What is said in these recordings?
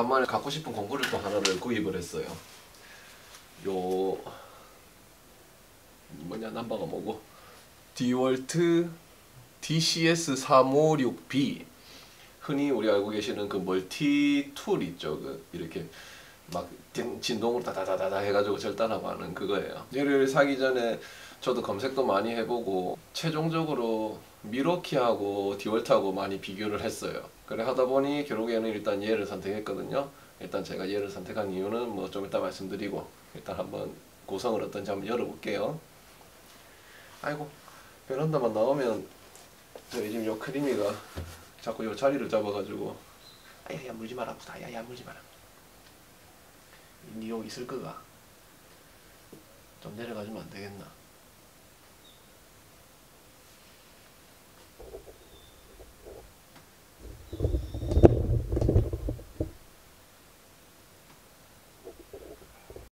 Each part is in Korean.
간만에 갖고 싶은 공구를 또 하나를 구입을 했어요. 요 뭐냐 넘버가 뭐고 디월트 DCS356B, 흔히 우리 알고 계시는 그 멀티 툴 있죠. 그 이렇게 막 진동으로 다다다다다 해가지고 절단하고 하는 그거예요. 얘를 사기 전에 저도 검색도 많이 해보고 최종적으로 미러키하고 디월트하고 많이 비교를 했어요. 그래 하다 보니 결국에는 일단 얘를 선택했거든요. 일단 제가 얘를 선택한 이유는 뭐 좀 이따 말씀드리고, 일단 한번 구성을 어떤지 한번 열어볼게요. 아이고, 베란다만 나오면 저희 집 요 크리미가 자꾸 요 자리를 잡아가지고 아야야 물지 마라, 아야야 물지 마라. 니 여기 있을 거가 좀 내려가주면 안 되겠나?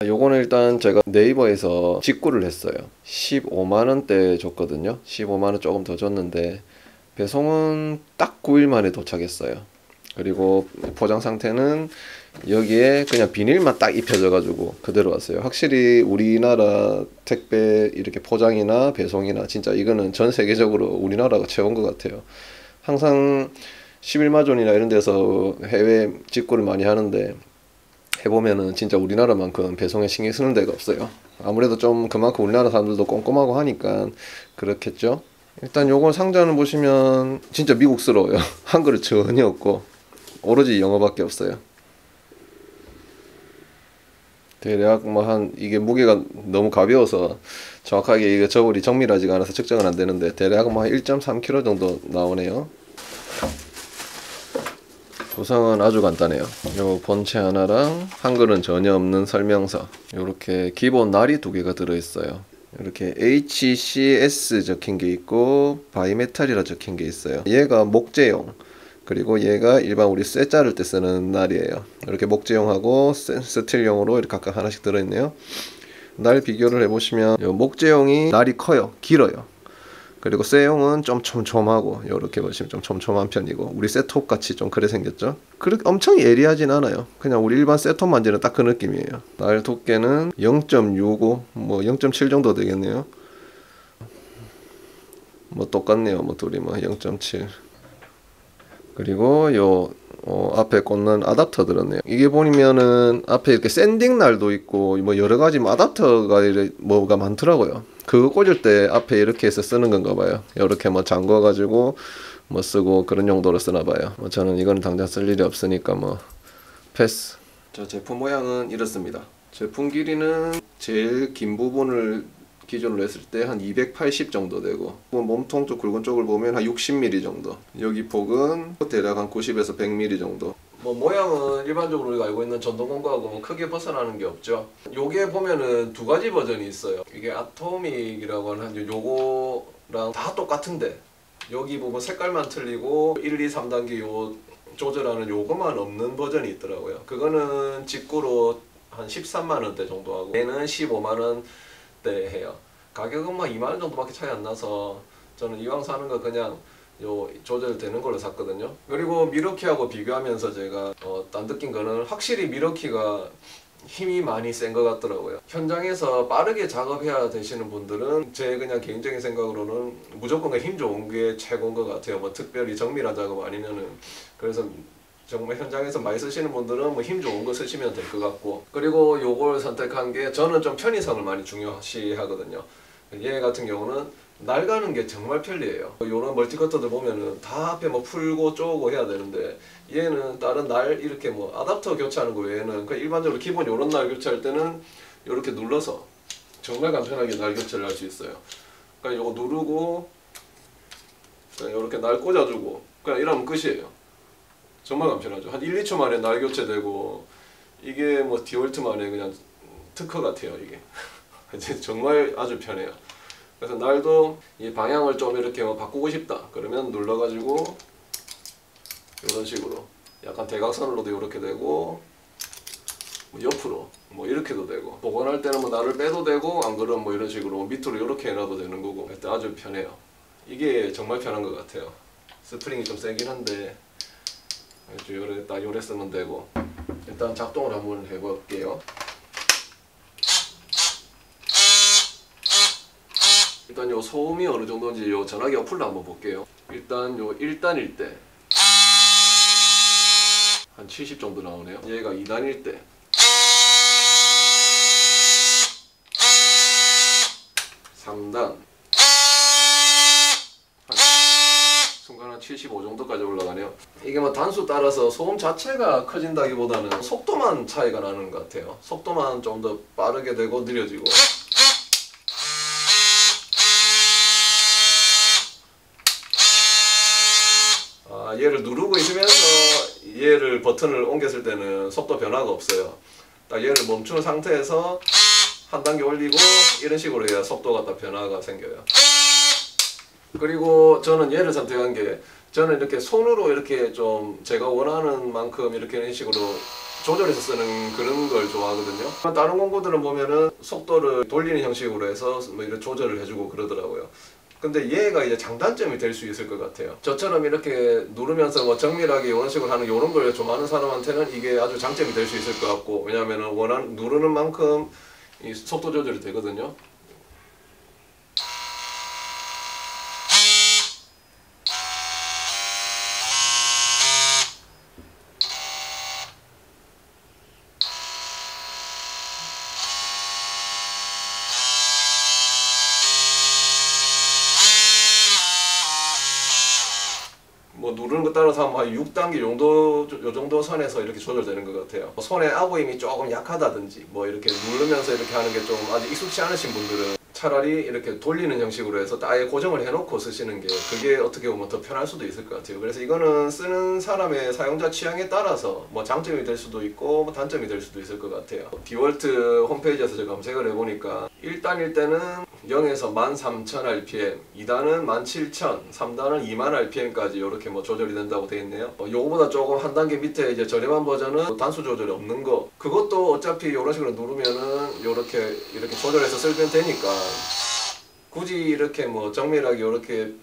요거는 일단 제가 네이버에서 직구를 했어요. 15만원대 줬거든요. 15만원 조금 더 줬는데 배송은 딱 9일 만에 도착했어요. 그리고 포장 상태는 여기에 그냥 비닐만 딱 입혀져 가지고 그대로 왔어요. 확실히 우리나라 택배 이렇게 포장이나 배송이나 진짜 이거는 전 세계적으로 우리나라가 최고인 것 같아요. 항상 11마존이나 이런 데서 해외 직구를 많이 하는데 해보면은 진짜 우리나라만큼 배송에 신경 쓰는 데가 없어요. 아무래도 좀 그만큼 우리나라 사람들도 꼼꼼하고 하니까 그렇겠죠. 일단 요건 상자는 보시면 진짜 미국스러워요. 한글은 전혀 없고 오로지 영어밖에 없어요. 대략 뭐 한 이게 무게가 너무 가벼워서 정확하게 이게 저울이 정밀하지가 않아서 측정은 안 되는데 대략 뭐 한 1.3kg 정도 나오네요. 구성은 아주 간단해요. 요 본체 하나랑 한글은 전혀 없는 설명서, 요렇게 기본 날이 두 개가 들어있어요. 이렇게 HCS 적힌 게 있고 바이메탈이라 적힌 게 있어요. 얘가 목재용, 그리고 얘가 일반 우리 쇠 자를 때 쓰는 날이에요. 이렇게 목재용하고 스틸용으로 이렇게 각각 하나씩 들어있네요. 날 비교를 해보시면 요 목재용이 날이 커요, 길어요. 그리고 쇠용은 좀 촘촘하고, 요렇게 보시면 좀 촘촘한 편이고, 우리 쇠톱 같이 좀 그래 생겼죠. 그렇게 엄청 예리하진 않아요. 그냥 우리 일반 쇠톱 만지는 딱 그 느낌이에요. 날 두께는 0.65 뭐 0.7 정도 되겠네요. 뭐 똑같네요. 뭐 둘이 뭐 0.7. 그리고 요 앞에 꽂는 아답터 들었네요. 이게 보면은 앞에 이렇게 샌딩 날도 있고 뭐 여러 가지 뭐 아답터가 뭐가 많더라고요. 그거 꽂을 때 앞에 이렇게 해서 쓰는 건가 봐요. 이렇게 뭐 잠궈 가지고 뭐 쓰고 그런 용도로 쓰나 봐요. 뭐 저는 이거는 당장 쓸 일이 없으니까 뭐 패스. 저 제품 모양은 이렇습니다. 제품 길이는 제일 긴 부분을 기준으로 했을 때 한 280 정도 되고, 몸통 쪽 굵은 쪽을 보면 한 60mm 정도, 여기 폭은 대략 한 90에서 100mm 정도. 뭐 모양은 일반적으로 우리가 알고 있는 전동공구하고 뭐 크게 벗어나는 게 없죠. 요게 보면은 두 가지 버전이 있어요. 이게 아토믹이라고 하는 요거랑 다 똑같은데 여기 부분 색깔만 틀리고 1, 2, 3단계 요 조절하는 요거만 없는 버전이 있더라고요. 그거는 직구로 한 13만원대 정도 하고, 얘는 15만원 대 해요. 가격은 막 2만원 정도밖에 차이 안 나서 저는 이왕 사는 거 그냥 요 조절되는 걸로 샀거든요. 그리고 미러키하고 비교하면서 제가 딴 느낀 거는 확실히 미러키가 힘이 많이 센 것 같더라고요. 현장에서 빠르게 작업해야 되시는 분들은 제 그냥 개인적인 생각으로는 무조건 힘 좋은 게 최고인 것 같아요. 뭐 특별히 정밀한 작업 아니면은. 그래서 정말 현장에서 많이 쓰시는 분들은 뭐 힘 좋은 거 쓰시면 될 것 같고, 그리고 요걸 선택한 게 저는 좀 편의성을 많이 중요시 하거든요. 얘 같은 경우는 날 가는 게 정말 편리해요. 요런 멀티커터들 보면은 다 앞에 뭐 풀고 쪼고 해야 되는데 얘는 다른 날 이렇게 뭐 아답터 교체하는 거 외에는 그냥 일반적으로 기본 요런 날 교체할 때는 이렇게 눌러서 정말 간편하게 날 교체를 할 수 있어요. 그러니까 요거 누르고 그냥 이렇게 날 꽂아주고 그냥 이러면 끝이에요. 정말 간편하죠. 한 1, 2초 만에 날 교체되고, 이게 뭐 디월트만의 그냥 특허 같아요 이게. 정말 아주 편해요. 그래서 날도 이 방향을 좀 이렇게 뭐 바꾸고 싶다 그러면 눌러가지고 이런 식으로 약간 대각선으로도 이렇게 되고, 뭐 옆으로 뭐 이렇게도 되고, 보관할 때는 뭐 날을 빼도 되고, 안 그러면 뭐 이런 식으로 밑으로 이렇게 해놔도 되는 거고, 하여튼 아주 편해요. 이게 정말 편한 것 같아요. 스프링이 좀 세긴 한데 요래 쓰면 되고, 일단 작동을 한번 해볼게요. 일단 요 소음이 어느 정도인지 요 전화기 어플로 한번 볼게요. 일단 요 1단일 때 한 70 정도 나오네요. 얘가 2단일 때 (3단) 순간 한 75 정도까지 올라가네요. 이게 뭐 단수 따라서 소음 자체가 커진다기보다는 속도만 차이가 나는 것 같아요. 속도만 좀 더 빠르게 되고 느려지고. 얘를 누르고 있으면서 얘를 버튼을 옮겼을 때는 속도 변화가 없어요. 딱 얘를 멈춘 상태에서 한 단계 올리고 이런 식으로 해야 속도가 딱 변화가 생겨요. 그리고 저는 얘를 선택한 게, 저는 이렇게 손으로 이렇게 좀 제가 원하는 만큼 이렇게 이런 식으로 조절해서 쓰는 그런 걸 좋아하거든요. 다른 공구들은 보면은 속도를 돌리는 형식으로 해서 뭐 이런 조절을 해주고 그러더라고요. 근데 얘가 이제 장단점이 될 수 있을 것 같아요. 저처럼 이렇게 누르면서 뭐 정밀하게 이런 식으로 하는 이런 걸 좋아하는 사람한테는 이게 아주 장점이 될 수 있을 것 같고, 왜냐하면 누르는 만큼 이 속도 조절이 되거든요. 뭐 누르는 것 따라서 한 6단계 정도, 요 정도 선에서 이렇게 조절되는 것 같아요. 손에 아부힘이 조금 약하다든지 뭐 이렇게 누르면서 이렇게 하는 게 좀 아직 익숙치 않으신 분들은 차라리 이렇게 돌리는 형식으로 해서 아예 고정을 해놓고 쓰시는 게 그게 어떻게 보면 더 편할 수도 있을 것 같아요. 그래서 이거는 쓰는 사람의 사용자 취향에 따라서 뭐 장점이 될 수도 있고 뭐 단점이 될 수도 있을 것 같아요. 디월트 홈페이지에서 제가 검색을 해보니까 1단일 때는 0에서 13,000rpm, 2단은 17,000, 3단은 20,000rpm까지 이렇게 뭐 조절이 된다고 되어 있네요. 요거보다 조금 한 단계 밑에 이제 저렴한 버전은 단수 조절이 없는 거, 그것도 어차피 이런 식으로 누르면은 이렇게 조절해서 쓰면 되니까 굳이 이렇게 뭐 정밀하게 이렇게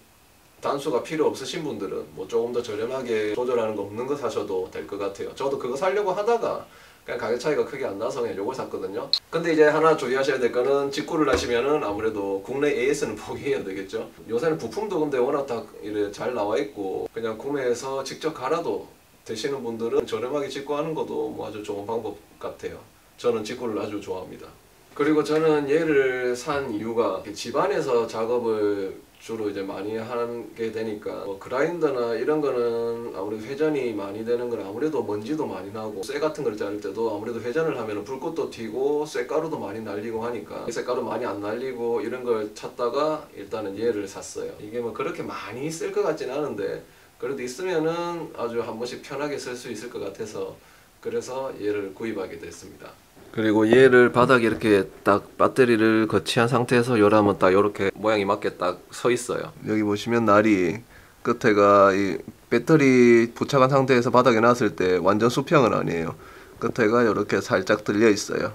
단수가 필요 없으신 분들은 뭐 조금 더 저렴하게 조절하는 거 없는 거 사셔도 될 것 같아요. 저도 그거 사려고 하다가 그냥 가격 차이가 크게 안 나서 그냥 요걸 샀거든요. 근데 이제 하나 주의하셔야 될 거는 직구를 하시면은 아무래도 국내 AS는 포기해야 되겠죠. 요새는 부품도 근데 워낙 다 이래 잘 나와 있고 그냥 구매해서 직접 갈아도 되시는 분들은 저렴하게 직구하는 것도 뭐 아주 좋은 방법 같아요. 저는 직구를 아주 좋아합니다. 그리고 저는 얘를 산 이유가 집안에서 작업을 주로 이제 많이 하게 되니까 뭐 그라인더나 이런 거는 아무래도 회전이 많이 되는 건 아무래도 먼지도 많이 나고, 쇠 같은 걸 자를 때도 아무래도 회전을 하면 불꽃도 튀고 쇳가루도 많이 날리고 하니까 쇳가루 많이 안 날리고 이런 걸 찾다가 일단은 얘를 샀어요. 이게 뭐 그렇게 많이 쓸 것 같진 않은데 그래도 있으면은 아주 한 번씩 편하게 쓸 수 있을 것 같아서 그래서 얘를 구입하게 됐습니다. 그리고 얘를 바닥에 이렇게 딱 배터리를 거치한 상태에서 열하면 딱 이렇게 모양이 맞게 딱 서 있어요. 여기 보시면 날이 끝에가 이 배터리 부착한 상태에서 바닥에 놨을 때 완전 수평은 아니에요. 끝에가 이렇게 살짝 들려 있어요.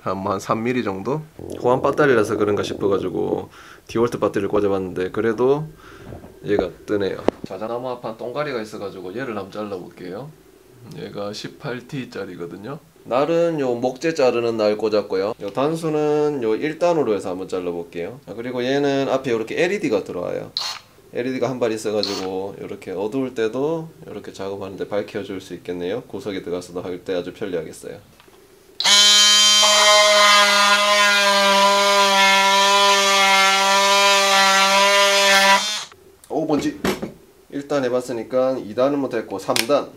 한 3mm 정도? 호환 배터리라서 그런가 싶어가지고 디월트 배터리를 꽂아봤는데 그래도 얘가 뜨네요. 자작나무 앞한 똥가리가 있어가지고 얘를 한번 잘라볼게요. 얘가 18T짜리거든요. 날은 요 목재 자르는 날 꽂았고요. 요 단수는 요 1단으로 해서 한번 잘라볼게요. 그리고 얘는 앞에 이렇게 LED가 들어와요. LED가 한 발 있어가지고 이렇게 어두울 때도 이렇게 작업하는데 밝혀줄 수 있겠네요. 구석에 들어가서도 할 때 아주 편리하겠어요. 오, 뭔지 1단 해봤으니까 2단은 못했고 3단.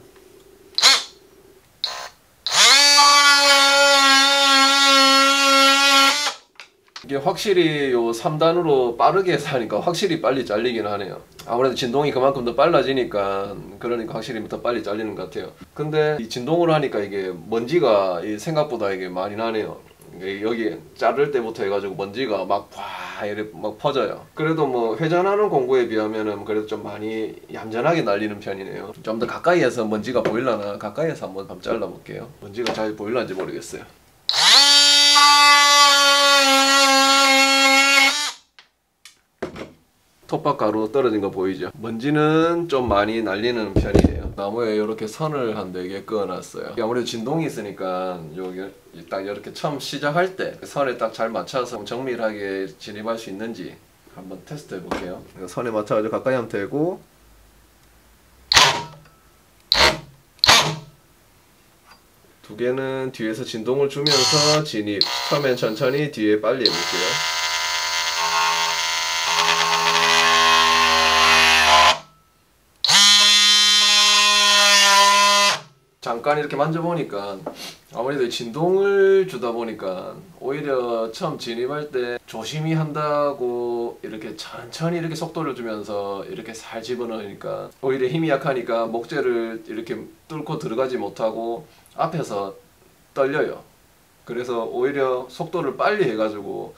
이게 확실히 요 3단으로 빠르게 해서 하니까 확실히 빨리 잘리긴 하네요. 아무래도 진동이 그만큼 더 빨라지니까 그러니까 확실히 더 빨리 잘리는 것 같아요. 근데 이 진동으로 하니까 이게 먼지가 생각보다 이게 많이 나네요. 여기 자를 때부터 해가지고 먼지가 막 이렇게 막 퍼져요. 그래도 뭐 회전하는 공구에 비하면은 그래도 좀 많이 얌전하게 날리는 편이네요. 좀 더 가까이에서 먼지가 보일라나 가까이에서 한번 잘라볼게요. 먼지가 잘 보일란지 모르겠어요. 톱밥 가루 떨어진 거 보이죠? 먼지는 좀 많이 날리는 편이에요. 나무에 이렇게 선을 한 4개 그어놨어요. 아무래도 진동이 있으니까 여기 딱 이렇게 처음 시작할 때 선에 딱 잘 맞춰서 정밀하게 진입할 수 있는지 한번 테스트 해볼게요. 선에 맞춰가지고 가까이 하면 되고, 두 개는 뒤에서 진동을 주면서 진입. 처음엔 천천히, 뒤에 빨리 해볼게요. 잠깐 이렇게 만져보니까 아무래도 진동을 주다 보니까 오히려 처음 진입할 때 조심히 한다고 이렇게 천천히 이렇게 속도를 주면서 이렇게 살 집어넣으니까 오히려 힘이 약하니까 목재를 이렇게 뚫고 들어가지 못하고 앞에서 떨려요. 그래서 오히려 속도를 빨리 해가지고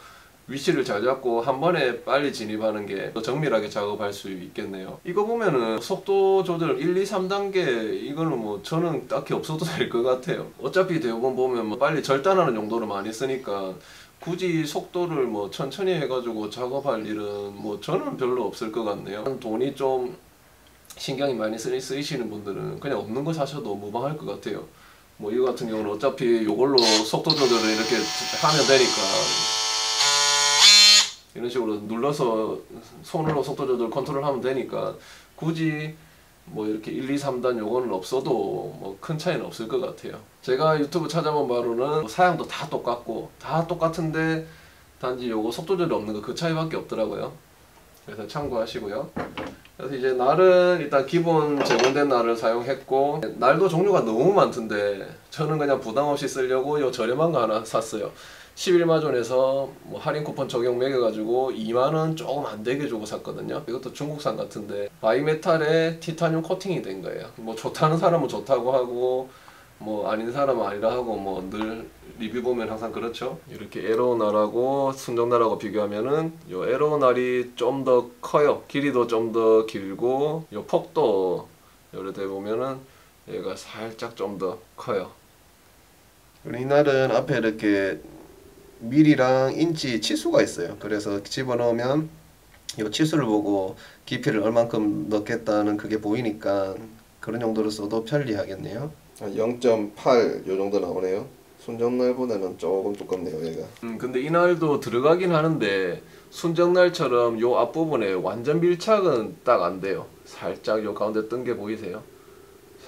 위치를 잘 잡고 한 번에 빨리 진입하는 게 더 정밀하게 작업할 수 있겠네요. 이거 보면은 속도 조절 1, 2, 3단계 이거는 뭐 저는 딱히 없어도 될 것 같아요. 어차피 대부분 보면 뭐 빨리 절단하는 용도로 많이 쓰니까 굳이 속도를 뭐 천천히 해가지고 작업할 일은 뭐 저는 별로 없을 것 같네요. 돈이 좀 신경이 많이 쓰이시는 분들은 그냥 없는 거 사셔도 무방할 것 같아요. 뭐 이거 같은 경우는 어차피 이걸로 속도 조절을 이렇게 하면 되니까 이런 식으로 눌러서 손으로 속도 조절 컨트롤 하면 되니까 굳이 뭐 이렇게 1, 2, 3단 요거는 없어도 뭐 큰 차이는 없을 것 같아요. 제가 유튜브 찾아본 바로는 사양도 다 똑같고 다 똑같은데 단지 요거 속도 조절이 없는 거 그 차이밖에 없더라고요. 그래서 참고하시고요. 그래서 이제 날은 일단 기본 제공된 날을 사용했고, 날도 종류가 너무 많던데 저는 그냥 부담 없이 쓰려고 요 저렴한 거 하나 샀어요. 11마존에서 뭐 할인 쿠폰 적용 매겨가지고 2만원 조금 안 되게 주고 샀거든요. 이것도 중국산 같은데 바이메탈에 티타늄 코팅이 된 거예요. 뭐 좋다는 사람은 좋다고 하고 뭐 아닌 사람은 아니라 하고 뭐 늘 리뷰 보면 항상 그렇죠. 이렇게 에로날하고 순정날하고 비교하면은 요 에로날이 좀 더 커요. 길이도 좀 더 길고 요 폭도 요렇게 보면은 얘가 살짝 좀 더 커요. 이 날은 앞에 이렇게 밀이랑 인치 치수가 있어요. 그래서 집어넣으면 이 치수를 보고 깊이를 얼만큼 넣겠다는 그게 보이니까 그런 용도로 써도 편리하겠네요. 0.8 요 정도 나오네요. 순정날보다는 조금 두껍네요 얘가. 근데 이 날도 들어가긴 하는데 순정날처럼 요 앞부분에 완전 밀착은 딱 안 돼요. 살짝 요 가운데 뜬 게 보이세요?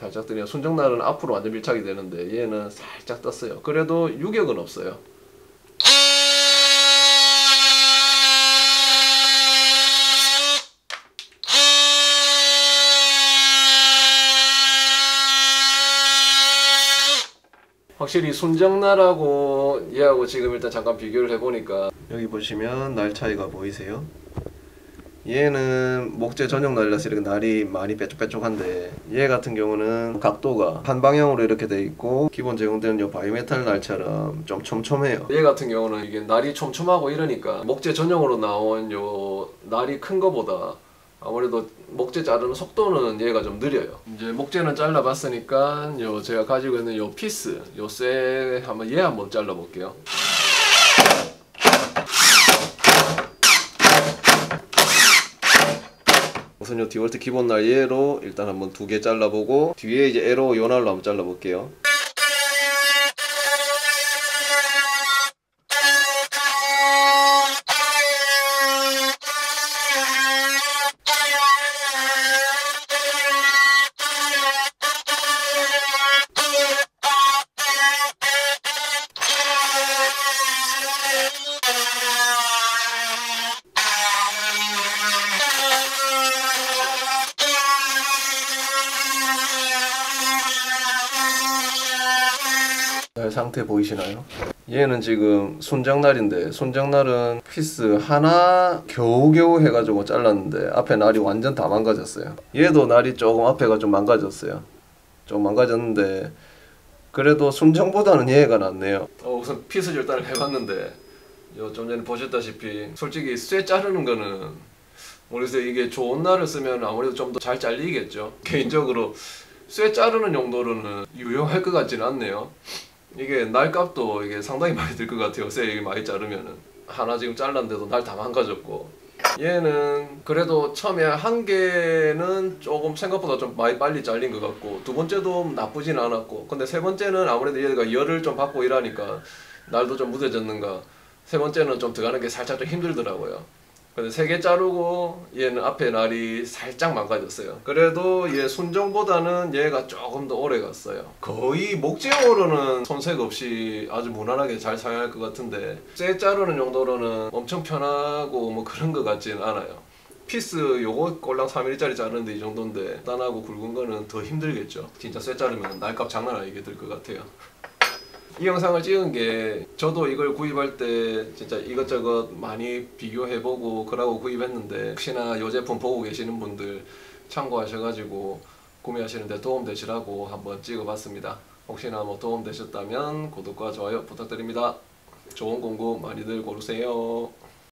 살짝 뜨네요. 순정날은 앞으로 완전 밀착이 되는데 얘는 살짝 떴어요. 그래도 유격은 없어요. 확실히 순정날하고 얘하고 지금 일단 잠깐 비교를 해보니까 여기 보시면 날 차이가 보이세요? 얘는 목재 전용 날이라서 이렇게 날이 많이 뾰족뾰족한데 얘 같은 경우는 각도가 한 방향으로 이렇게 돼 있고 기본 제공되는 요 바이메탈 날처럼 좀 촘촘해요. 얘 같은 경우는 이게 날이 촘촘하고 이러니까 목재 전용으로 나온 요 날이 큰 거보다 아무래도 목재 자르는 속도는 얘가 좀 느려요. 이제 목재는 잘라봤으니까 요 제가 가지고 있는 요 피스 요 쇠 한번 얘 한번 잘라볼게요. 우선 요 디월트 기본 날 얘로 일단 한번 2개 잘라보고 뒤에 이제 에로 요 날로 한번 잘라볼게요. 날 상태 보이시나요? 얘는 지금 순정날인데 순정날은 피스 하나 겨우겨우 해가지고 잘랐는데 앞에 날이 완전 다 망가졌어요. 얘도 날이 조금 앞에가 좀 망가졌어요. 좀 망가졌는데 그래도 순정보다는 얘가 낫네요. 우선 피스 절단을 해봤는데 좀 전에 보셨다시피 솔직히 쇠 자르는 거는 그래서 이게 좋은 날을 쓰면 아무래도 좀 더 잘 잘리겠죠. 개인적으로 쇠 자르는 용도로는 유용할 것 같지는 않네요. 이게 날값도 이게 상당히 많이 들 것 같아요. 쇠 많이 자르면은 하나 지금 잘랐는데도 날 다 망가졌고 얘는 그래도 처음에 한 개는 조금 생각보다 좀 많이 빨리 잘린 것 같고 두 번째도 나쁘진 않았고 근데 세 번째는 아무래도 얘가 열을 좀 받고 이러니까 날도 좀 무뎌졌는가 세 번째는 좀 들어가는 게 살짝 좀 힘들더라고요. 근데 세 개 자르고 얘는 앞에 날이 살짝 망가졌어요. 그래도 얘 순정보다는 얘가 조금 더 오래 갔어요. 거의 목재어로는 손색 없이 아주 무난하게 잘 사용할 것 같은데 쇠 자르는 정도로는 엄청 편하고 뭐 그런 것 같진 않아요. 피스 요거 꼴랑 3mm짜리 자르는데 이 정도인데 단하고 굵은 거는 더 힘들겠죠. 진짜 쇠 자르면 날값 장난 아니게 들 것 같아요. 이 영상을 찍은 게 저도 이걸 구입할 때 진짜 이것저것 많이 비교해보고 그러고 구입했는데 혹시나 이 제품 보고 계시는 분들 참고하셔가지고 구매하시는데 도움되시라고 한번 찍어봤습니다. 혹시나 뭐 도움되셨다면 구독과 좋아요 부탁드립니다. 좋은 공구 많이들 고르세요.